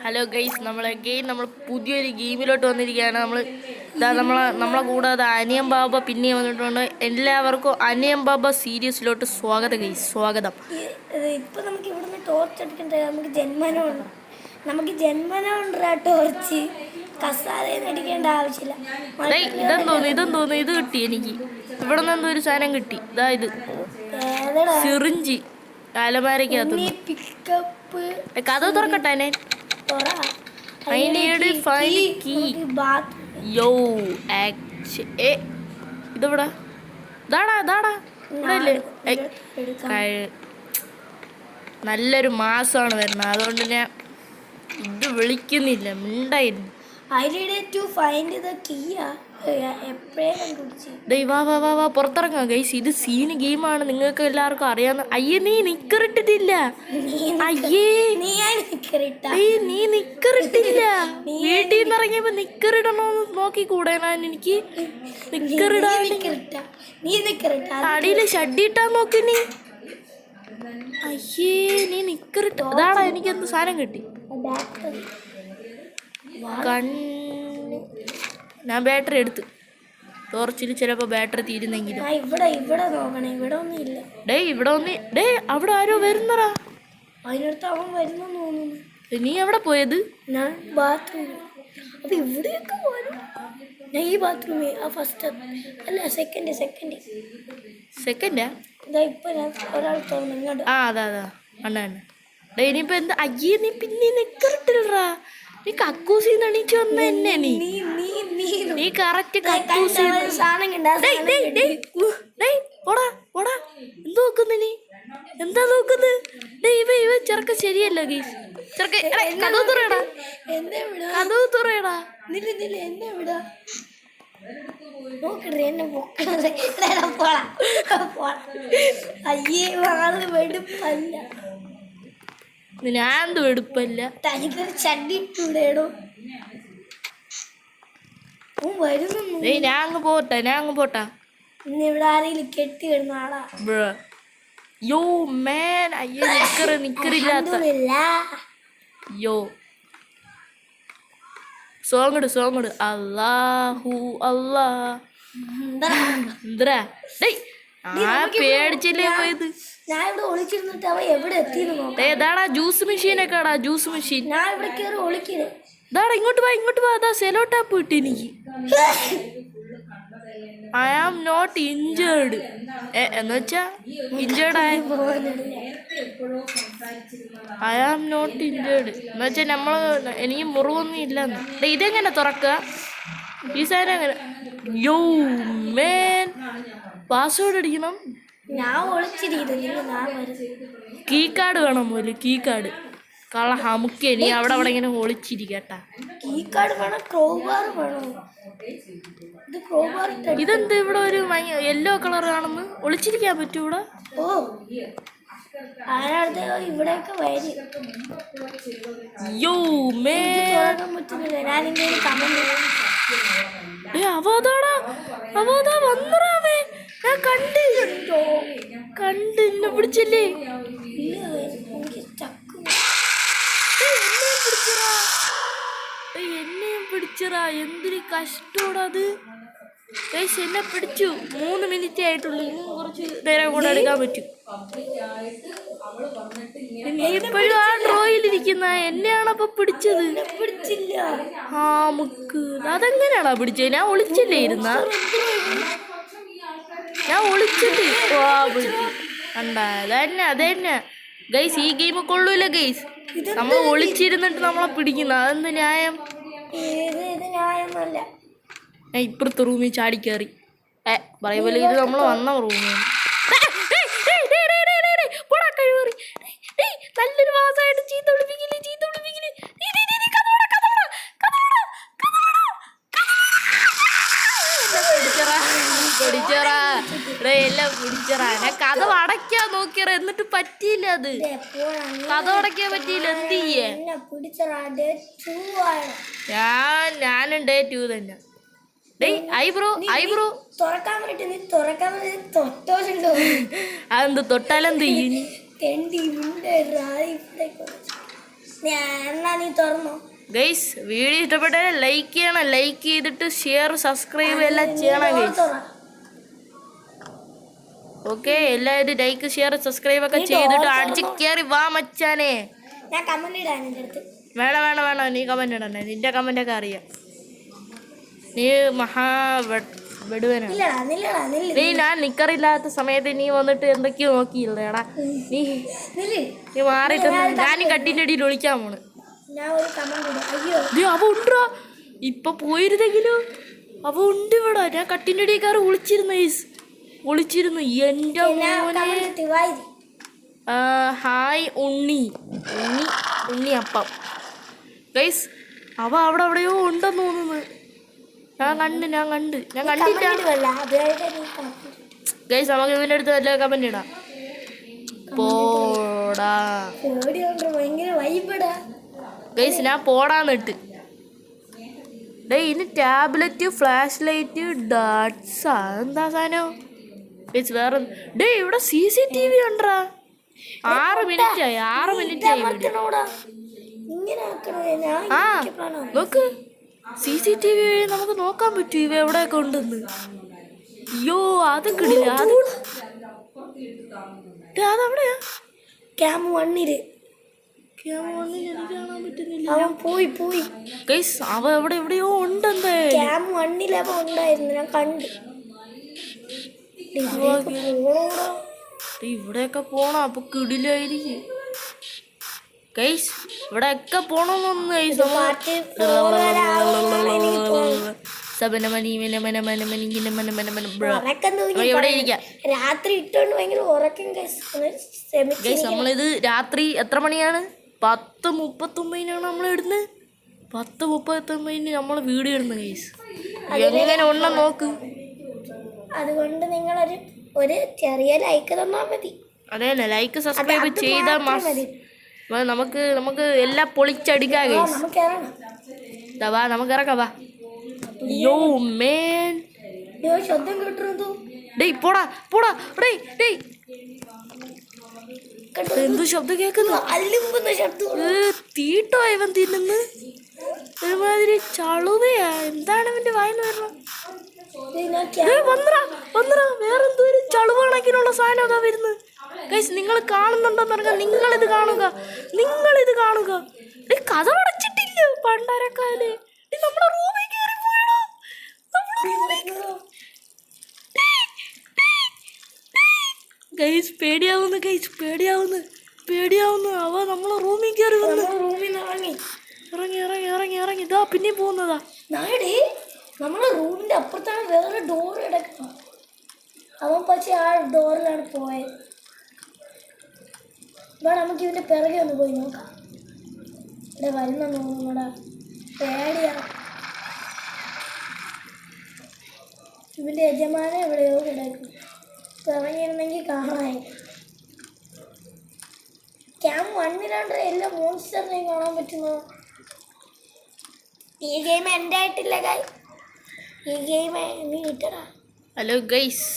Hello guys, നമ്മൾ പുതിയൊരു ഗെയിമിലോട്ട് വന്നിരിക്കുകയാണ്. നമ്മളെ കൂടാതെ അനിയൻ ബാബ പിന്നെയും വന്നിട്ടുണ്ട്. എല്ലാവർക്കും അനിയൻ ബാബ സീരീസിലോട്ട് സ്വാഗതം ഗൈസ്, സ്വാഗതം. ഇപ്പം നമുക്ക് ഇവിടുന്ന് ടോർച്ച് എടുക്കണ്ട, നമുക്ക് ജന്മനുണ്ട് ടോർച്ച്. കസാലയിൽ അടിക്കേണ്ട ആവശ്യമില്ല. ഇതെന്തോന്നു ഇത് കിട്ടി എനിക്ക്. ഇവിടെ നിന്ന് എന്തോ ഒരു സാധനം കിട്ടി. ഇത് സിറിഞ്ച് അലമാരക്കകത്ത്. കഥ തുറക്കട്ടെ. ഇതെവിടെ? നല്ലൊരു മാസമാണ് വരുന്നത്, അതുകൊണ്ട് ഞാൻ ഇത് വിളിക്കുന്നില്ല, മിണ്ടായിരുന്നു. പുറത്തിറങ്ങാം ഗൈസ്, ഇത് സീന് ഗെയിമാണ്, നിങ്ങൾക്ക് എല്ലാവർക്കും അറിയാവുന്ന. അയ്യേ, നീ നിക്കറിട്ടിട്ടില്ല. അയ്യേ, നീ നിക്കറിട്ടില്ല. വീട്ടിൽ നിന്ന് ഇറങ്ങിയപ്പോ നിക്കറിടണോന്ന് നോക്കിക്കൂടെ? എനിക്ക് അടിയില് ഷഡ്ഡി ഇട്ടാ നോക്കി നീ. അയ്യേ, നീ നിക്കറിട്ട. അതാടാ, എനിക്കെന്ത് സാധനം കിട്ടി. ഞാൻ ബാറ്ററി എടുത്ത്. ടോർച്ചിൽ ചിലപ്പോ ബാറ്ററി തീരുന്നെങ്കിലും. അവിടെ ആരോ വരുന്നറാ. നീ എവിടെ പോയത്? ഞാൻ ബാത്റൂമിൽ. അപ്പൊ ഇവിടെയൊക്കെ ഞാൻ ഈ ബാത്റൂമേ ഫസ്റ്റ് അല്ല സെക്കൻഡാ ഇപ്പൊ ഞാൻ ഒരാൾ തോന്നുന്നു. അതാ അണ്ണ. ഇനിയിപ്പോ എന്താ? അയ്യേ, നീ പിന്നെ നിക്കറിട്ടില്ലറാ. നീ കക്കൂസി നണിച്ചു വന്ന എന്നെ. നീ കറക്റ്റ് കക്കൂസി. എന്താ നോക്കുന്നത്? ഇവ ചെറുക്ക ശരിയല്ല ഗീസ്. കഥവ് തുറയടാ. ഞാൻ വെടുപ്പല്ല. തനിക്കൊരു ചണ്ടി ഇട്ടൂടേടോ. ഞാൻ അങ്ങ് പോട്ടാ. ഇവിടെ ആരെങ്കിലും കെട്ടി വരുന്ന ആളാ. യോ മാൻ, അയ്യോ നിക്കറില്ലാത്ത. യോ സോങ്ങട് അല്ലാഹു അല്ലാ. പേടിച്ചല്ലേ പോയത്. ഞാൻ ഇവിടെ ഒളിച്ചിരുന്നിട്ട് അവ എവിടെ എത്തിയെന്ന്. ഏതാടാ ജ്യൂസ് മെഷീനൊക്കെടാ, ജ്യൂസ് മെഷീൻ. ഞാൻ ഇവിടെ കയറി ഒളിക്കുന്നു. ഇതാടാ, ഇങ്ങോട്ട് വാ. അതാ സെലോ ടാപ്പ് കിട്ടി എനിക്ക്. I am not injured. എന്ന് വെച്ചാ ഇഞ്ചേർഡ് ആയ. ഐ ആം നോട്ട് ഇഞ്ചേർഡ് എന്ന് വെച്ചാൽ എനിക്ക് മുറിവൊന്നും ഇല്ലെന്ന്. ഇതെങ്ങനെ തുറക്കുക ഈ സാധനം? എങ്ങനെ? യോ മേൻ, പാസ്വേഡ് അടിക്കണം. ഞാൻ ഒളിച്ചിരിക്കുന്നു. കീ കാർഡ് വേണം പോലെ. കീ കാർഡ് കള ഹമുക്കെ. നീ അവിടെ ഇങ്ങനെ ഒളിച്ചിരിക്കട്ടാ. കീ കാർഡ് വേണം, ക്രോബാർ വേണം. ഇതെന്ത് ഇവിടെ ഒരു യെല്ലോ കളർ ആണെന്ന്? ഒളിച്ചിരിക്കാൻ പറ്റൂ ഇവിടെ? ഓ, ഇവിടെയൊക്കെ വരും. യോ മേൻ, അവതാ വന്നറാവേ. ഞാൻ കണ്ട് എന്നെ പിടിച്ചല്ലേ. എന്നെയും പിടിച്ചറാ. എന്തൊരു കഷ്ടോടത്. എന്നെ പിടിച്ചു. 3 മിനിറ്റ് ആയിട്ടുള്ളൂ. ഇനി കുറച്ച് നേരം കൂടെ എടുക്കാൻ പറ്റും. ഇപ്പോഴും ആ ഡ്രോയിലിരിക്കുന്ന എന്നെയാണപ്പൊ പിടിച്ചത്. പിടിച്ചില്ല. അതെങ്ങനെയാണോ പിടിച്ചത്? ഞാൻ ഒളിച്ചല്ലേ ഇരുന്ന. ഞാൻ ഒളിച്ചിട്ട് കണ്ടാ. അതന്നെ ഗൈസ്, ഈ ഗെയിം കൊള്ളൂല ഗൈസ്. നമ്മൾ ഒളിച്ചിരുന്നിട്ട് നമ്മളെ പിടിക്കുന്ന അതെന്ത് ന്യായം? ഞാൻ ഇപ്പുറത്തെ റൂമിൽ ചാടിക്കേറി. പറയുമ്പോൾ ഇത് നമ്മൾ വന്ന റൂമിൽ. നല്ലൊരു മാസമായിട്ട് ചീത്ത വിളിപ്പിക്കില്ലേ. എല്ലാം പിടിച്ചറാ. ഞാൻ കഥ അടയ്ക്കാൻ നോക്കിയറ, എന്നിട്ട് പറ്റിയില്ല. അത് കഥ അടയ്ക്കാൻ പറ്റിയില്ല. എന്ത് ചെയ്യേ? ഞാനും ഡേ 2 തന്നെ. ഐബ്രോ അതെന്ത് തൊട്ടാലെന്ത് ചെയ്യും? എന്നാ നീ തുറന്നോ. ഗൈസ് വീഡിയോ ഇഷ്ടപ്പെട്ടാൽ ലൈക്ക് ചെയ്യണം, ലൈക്ക് ചെയ്തിട്ട് ഷെയർ സബ്സ്ക്രൈബ് എല്ലാം ചെയ്യണം ഗൈസ്. ഓക്കെ എല്ലാവരും ലൈക്ക് ഷെയർ സബ്സ്ക്രൈബ് ഒക്കെ ചെയ്തിട്ട് അടിച്ച് കയറി വാ മച്ചാനെ. ഞാൻ കമന്റ് ഇടാൻ എൻ്റെ അടുത്ത്. വേണം നീ കമന്റ് ഇടണേ, നിന്റെ കമന്റ് ഒക്കെ അറിയാം. നീ വെടുവനാണ്. നീ ഞാൻ നിക്കറില്ലാത്ത സമയത്ത് നീ വന്നിട്ട് എന്തൊക്കെയോ നോക്കിയില്ലേടാ. നീ മാറിയിട്ട് ഞാനും കട്ടിൻ്റെ അടിയിൽ ഒളിക്കാൻ പോണ്. അവ ഉണ്ടോ ഇപ്പൊ പോയിരുന്നെങ്കിലോ? അവ ഉണ്ട് ഇവിടെ. ഞാൻ കട്ടിൻ്റെ അടിയേക്കാറ് ഒളിച്ചിരുന്നു എൻ്റെ മോനെ. ഹായ് ഉണ്ണി അപ്പം ഗൈസ്. അവ അവിടെ എവിടെയോ ഉണ്ടെന്ന് തോന്നുന്നു. ഞാൻ കണ്ടില്ല ഗൈസ്. നമുക്ക് ഇവൻ്റെ അടുത്ത് വല്ല കമന്റ് ഇടാം. പോടാ ഗൈസ്, ഞാൻ പോടാന്നിട്ട്. ഇനി ടാബ്ലറ്റ്, ഫ്ലാഷ് ലൈറ്റ്, ഡാറ്റ്സാ എന്താ സാധനം ഗൈസ്? വേറെ ഇവിടെ CCTV ഉണ്ടോ? 6 മിനിറ്റായി ആ നോക്ക്. CCTV വഴി നമുക്ക് നോക്കാൻ പറ്റും ഇവ എവിടെയൊക്കെ ഉണ്ടെന്ന്. അയ്യോ അത് കിടില്ല. അതെവിടെയാ? ക്യാം 1 എനിക്ക് കാണാൻ പറ്റുന്നില്ല. അവൻ പോയി ഗൈസ് അവ എവിടെയോ ഉണ്ടെന്തേ. ക്യാം 1 അവൻ ഉണ്ടായിരുന്നു, ഞാൻ കണ്ടു. ഇവിടെയൊക്കെ പോണം, അപ്പൊ കിടിലായിരിക്കും ഗൈസ്. ഇവിടെയൊക്കെ പോണമെന്നൊന്നും ഗൈസ്. ഇവിടെ ഇരിക്കാം. രാത്രി ഇട്ടോണ്ട് ഭയങ്കര ഉറക്കം ഗൈസ്. നമ്മളിത് രാത്രി എത്ര മണിയാണ്? 10:39 നമ്മൾ ഇടുന്നത്. 10:39 നമ്മൾ വീഡിയോ ഇടുന്നത് ഗൈസ്. എങ്ങനെ ഉണ്ടെന്ന് നോക്ക്. അതുകൊണ്ട് നിങ്ങളൊരു ചെറിയ ലൈക്ക് തന്നാൽ മതി. അതെ, ലൈക്ക് സബ്സ്ക്രൈബ് ചെയ്താൽ നമുക്ക് എല്ലാം പൊളിച്ചടിക്കാം ഗൈസ്. നമുക്ക് ഇറക്കാം വാ. യോ മേൻ ശബ്ദം കേട്ടോ? ഡേയ് പോടാ എന്തു ശബ്ദം കേക്കുന്നു? തീട്ടോ ഇവൻ തിന്നുന്നു ഒരുമാതിരി ചളുവയാ. എന്താണ് ഇവന്റെ വായിന്ന് വരുന്നത്? വേറെന്തോ ഒരു ചളുവണക്കിനുള്ള സാധനം അതാ വരുന്നത് ഗൈസ്. നിങ്ങൾ കാണുന്നുണ്ടോന്ന് പറഞ്ഞാൽ നിങ്ങളിത് കാണുക. കഥ അടച്ചിട്ടില്ല പണ്ടാരക്കാല്. നമ്മളെ റൂമിൽ കയറി പോയടോ. ഗൈസ് പേടിയാവുന്നു. അവ നമ്മളെ റൂമിൽ കയറി വന്നു. ഇറങ്ങി ഇതാ പിന്നെ പോകുന്നതാ. നമ്മളെ റൂമിന്റെ അപ്പുറത്താണ് വേറെ ഡോർ കിടക്കുന്നത്. അവൻ പക്ഷെ ആ ഡോറിലാണ് പോയത്. ഇവിടെ നമുക്ക് ഇവന്റെ പിറകെ ഒന്ന് പോയി നോക്കാം. ഇവിടെ വരുന്ന നോക്കടാ, പേടിയാ. ഇവന്റെ യജമാനെ എവിടെയോ കിടക്കും. ഇറങ്ങിയിരുന്നെങ്കിൽ കാണാൻ. ക്യാം 1 എല്ലാ മോൺസ്റ്ററിനെയും കാണാൻ പറ്റുന്നു. ഈ ഗെയിം എൻ്റെ ആയിട്ടില്ല ഗൈസ്. ഈ ഗെയിം നീ കിട്ടടാ. ഹലോ ഗൈസ്,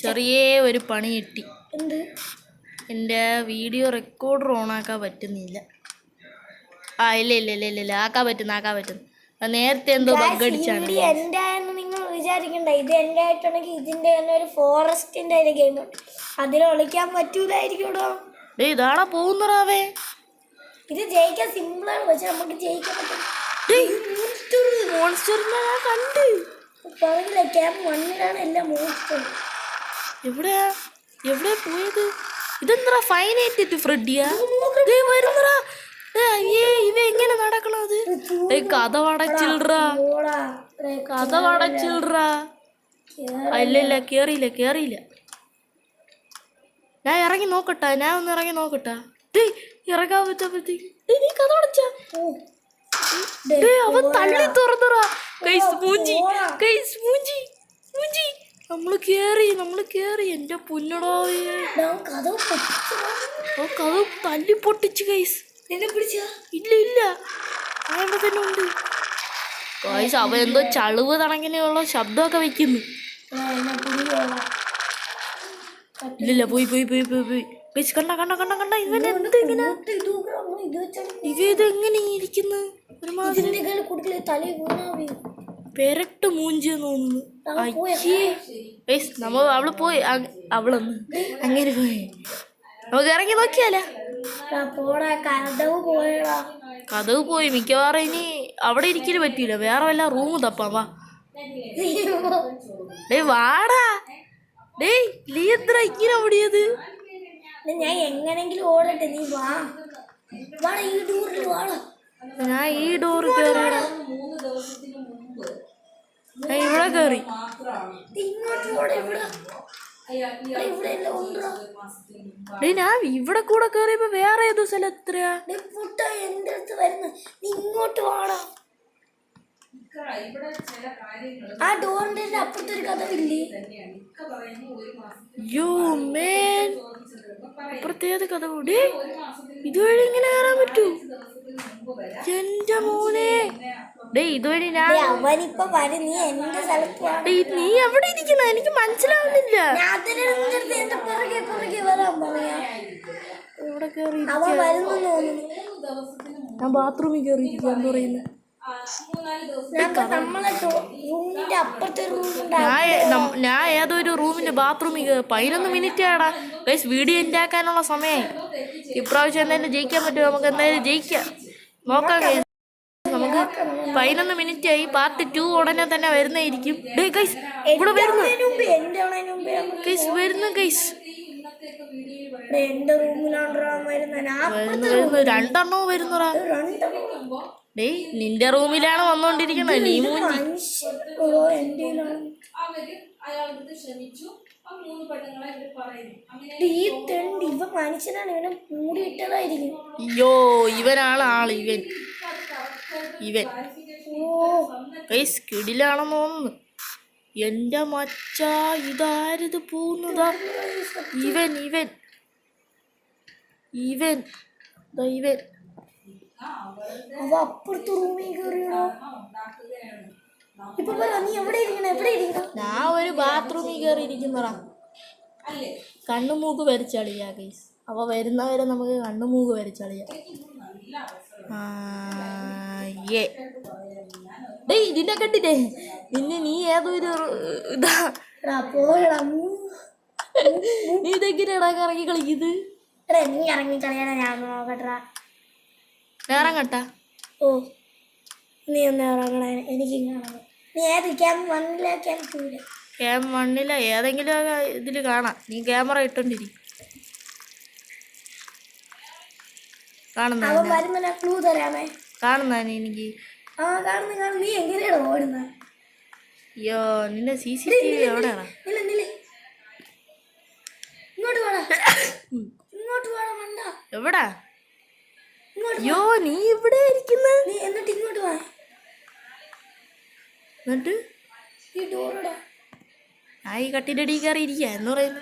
ചെറിയ ഒരു പണി കിട്ടി. എന്ത്? എൻ്റെ വീഡിയോ റെക്കോർഡർ ഓണാക്കാൻ പറ്റുന്നില്ല. ഇല്ല ആക്കാൻ പറ്റുന്നു. നേരത്തെ എന്തോ ബഗ് അടിച്ചാണ്. എൻ്റെ ആയെന്ന് നിങ്ങൾ വിചാരിക്കണ്ട. ഇത് എൻ്റെ ആയിട്ടുണ്ടെങ്കിൽ ഇതിൻ്റെ തന്നെ ഒരു ഫോറസ്റ്റിൻ്റെ ഒരു ഗെയിമുണ്ട്. അതിൽ ഒളിക്കാൻ പറ്റൂലായിരിക്കൂടോ. ഇതാണോ പോകുന്നറാവേ? ഇത് ജയിക്കാൻ സിമ്പിളാണ്, പക്ഷെ നമുക്ക് ജയിക്കാൻ പറ്റും. മോൺസ്റ്ററിനെ ഞാൻ കണ്ട് പറഞ്ഞില്ല, ക്യാം 1 എല്ലാ മോൺസ്റ്ററും. എവിടെയാ പോയത്? ഇതെന്താ ഫൈനേറ്റ് ഫ്രെഡിയാ വരുന്നറാ? ഇവ എങ്ങനെ നടക്കണത്? കഥ അടച്ചില്ലറാ. ഇല്ല കേറിയില്ല. ഞാൻ ഇറങ്ങി നോക്കട്ടെ. ഇറങ്ങാൻ പറ്റപ്പോഴത്തേക്ക് നീ കഥ അടച്ചാ. അവൻ തള്ളി തുറന്നറാ. നമ്മള് കേറി. എന്റെ പുന്നടാവേ, കഥ തല്ലി പൊട്ടിച്ചു ഗൈസ്. ഇല്ല അവിടെ തന്നെ ഉണ്ട് ഗൈസ്. അവ എന്തോ ചളുവ് തണങ്ങിനുള്ള ശബ്ദമൊക്കെ വെക്കുന്നു. ഇല്ല പോയി ഗൈസ് കണ്ട കണ്ട കണ്ട കണ്ട ഇവൻ എന്ത് ഇങ്ങനെ ഇതെങ്ങനെ ഇരിക്കുന്നു ഒരുമാതിരി ഇതിന്റെ കയ്യിൽ കൊടുക്കല് തലയിൽ വീണാ വീഴും. പെരട്ട് മൂഞ്ചി തോന്നുന്നു. അയ്യേ ഗൈസ് അവള് പോയി അവളൊന്ന് അങ്ങനെ പോയി. നമുക്ക് ഇറങ്ങി നോക്കിയാലോ? പോടാ കഥവ് പോയടാ. കഥവ് പോയി മിക്കവാറും ഇനി അവിടെ ഇരിക്കല് പറ്റൂല. വേറെ വല്ല റൂം തപ്പാം വാ. ഡേയ് വാടാ. ഡേയ് നീ എത്ര ഇങ്ങനെ ഓടിയത്? ഞാൻ എങ്ങനെങ്കിലും ഓടട്ടെ, നീ വാ. വാടാ ഈ ഡോറിൽ വാടാ. ഞാൻ ഈ ഡോറ് കയറിയടാ. ഞാൻ ഇവിടെ കയറി. ഇങ്ങോട്ട് ഓടാ. ഇവിടെ ഇവിടെ എല്ലാം ഉണ്ടോ? ഡേയ് ഞാൻ ഇവിടെ കൂടെ കയറിയപ്പോ വേറെ ഏതോ സ്ഥലത്രയാ. പുട്ട എന്റെ അടുത്ത് വരുന്നു. നീ ഇങ്ങോട്ട് വാടാ. ആ ഡോറിന്റെ അപ്പുറത്തൊരു കഥവില്ലേ? യോ മേൻ അപ്പുറത്തേത് കഥ കൂടി ഇതുവഴി ഇങ്ങനെ കയറാൻ പറ്റൂ? എന്റെ മോനെ. ഡേയ് ഇതുവഴി ഞാൻ അവനിപ്പോ വരും. നീ എന്റെ സ്ഥലത്ത് വാ. നീ എവിടെ ഇരിക്കുന്ന? എനിക്ക് മനസ്സിലാവുന്നില്ല. എന്റെ പുറകെ പുറകെ വരാൻ പറയാ. ഇവിടെ കയറി അവൻ വരുന്നു തോന്നുന്നു. ഞാൻ ബാത്റൂമിൽ കയറിയിരിക്കുക. എന്താ പറയുന്നത്? നമ്മളെ റൂമിന്റെ അപ്പുറത്തെ റൂമുണ്ട്. ഞാൻ ഏതൊരു റൂമിന്റെ ബാത്റൂമിൽ 11 മിനിറ്റ് ആടാ ഗൈസ്. വീഡിയോ ഉണ്ടാക്കാനുള്ള സമയമായി. ഇപ്രാവശ്യം എന്തായാലും ജയിക്കാൻ പറ്റുമോ? നമുക്ക് എന്തായാലും ജയിക്കാം നോക്കാം ഗൈസ്. നമുക്ക് 11 മിനിറ്റ് ആയി. പാർട്ട് 2 ഉടനെ തന്നെ വരുന്നതായിരിക്കും. ഗൈസ് ഇവിടെ വരുന്നു ഗൈസ്. വരുന്നു ഗൈസ്. എന്റെ റൂമിലാണ് വരുന്നു. 2 എണ്ണവും വരുന്നടാ. ഡേയ് നിന്റെ റൂമിലാണ് വന്നോണ്ടിരിക്കുന്നത്. നീ മൂഞ്ചി. ഇവ മനുഷ്യനാണ്. ഇവനെ മൂടിയിട്ടതായിരിക്കും. അയ്യോ ഇവനാണ് ആള്. ഇവൻ ഗൈസ് കിടിലാണെന്ന് തോന്നുന്നു. എന്റെ മച്ച ഇതാരത് പോകുന്നതാ? ഇവൻ ഇവൻ ഇവൻ ഇവൻ അവ അപ്പുറത്ത് റൂമിൽ കയറിയടോ. ഇപ്പൊ നീ എവിടെ ഇരിക്കണം? എവിടെ ഇരിക്കണം? ഞാൻ ഒരു ബാത്റൂമിൽ കയറി ഇരിക്കുന്നതാ. കണ്ണുമൂക്ക് വരച്ചളിയാ ഗൈസ്. അവ വരുന്നവരെ നമുക്ക് കണ്ണുമൂക്ക് വരച്ചളിയാ. ഡേയ് ഇതിന്റെ കണ്ടിട്ടേ നീ ഏതൊരു ഇതാ. നീ ഇതെങ്ങനെയാടാ കറങ്ങി കളിക്കുന്നത്? നീ ഇറങ്ങി കളിയാ. ഞാൻ നോക്കട്ടാ. ഇറങ്ങട്ടാ. ഓ നീ ഒന്ന് ഇറങ്ങണ. എനിക്ക് നീ ഏത് ക്യാമ്പ് 1 ക്യാമ്പ് 2? ക്യാമ്പ് 1 ഏതെങ്കിലും ഇതില് കാണാം. നീ ക്യാമറ ഇട്ടോണ്ടിരി. കാണുന്ന ക്ലൂ തരാമേ? കാണുന്ന എനിക്ക്. ആ കാണുന്നു. നീ എങ്ങനെയാണ് ഓടുന്നത്? അയ്യോ നിന്റെ CCTV എവിടെയാണോ? ഇങ്ങോട്ട് വേണം. ഇങ്ങോട്ട് വേണം. വേണ്ട എവിടാ? അയ്യോ നീ ഇവിടെ ഇരിക്കുന്ന. നീ എന്നിട്ട് ഇങ്ങോട്ട് വാ. എന്നിട്ട് ഈ ഡോറിടാ. ഞാൻ ഈ കട്ടിന്റെ അടി കയറി ഇരിക്കുക എന്ന് പറയുന്നു.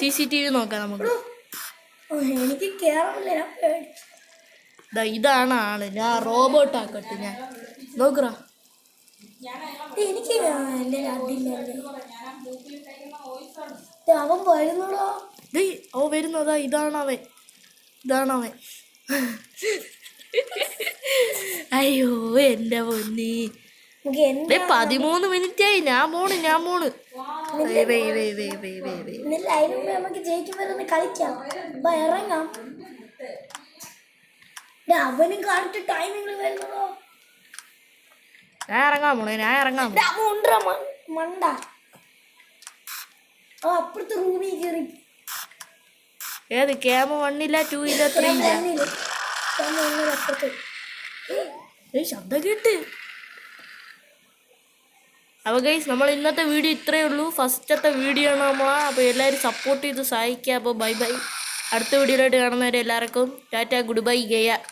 CCTV നോക്കാം നമുക്ക്. എനിക്ക് കേറാനില്ല. ഇതാണ് ആള്. ഞാൻ റോബോട്ട് ആക്കട്ടെ. ഞാൻ നോക്കറ. എനിക്ക് എന്റെ അതില്ലല്ലേ. അവൻ വരുന്നോടോ. അവൻ വരുന്നതാ. ഇതാണവൻ. അയ്യോ എന്റെ പൊന്നി. 13 മിനിറ്റ് ആയി. ഞാൻ പോണ്. നമുക്ക് ജയിക്കുമ്പോഴൊന്ന് കളിക്കാം. ഇറങ്ങാം. അവനും കാണിട്ട് ടൈമിങ്ങൾ വരുന്നതോ. ഞാൻ ഇറങ്ങാൻ മണ്ട. അപ്പുറത്തെ റൂമിൽ കയറി. ഏത് ക്യാമ്പ് 1 2 3 ശബ്ദം കേട്ട്. അപ്പോൾ ഗൈസ് നമ്മൾ ഇന്നത്തെ വീഡിയോ ഇത്രയേ ഉള്ളൂ. ഫസ്റ്റത്തെ വീഡിയോ ആണ് നമ്മളാ. അപ്പോൾ എല്ലാവരും സപ്പോർട്ട് ചെയ്ത് സഹായിക്കുക. അപ്പോൾ ബൈ. അടുത്ത വീഡിയോയിലായിട്ട് കാണുന്നവരെ എല്ലാവർക്കും ടാറ്റ ഗുഡ് ബൈ ഗയ.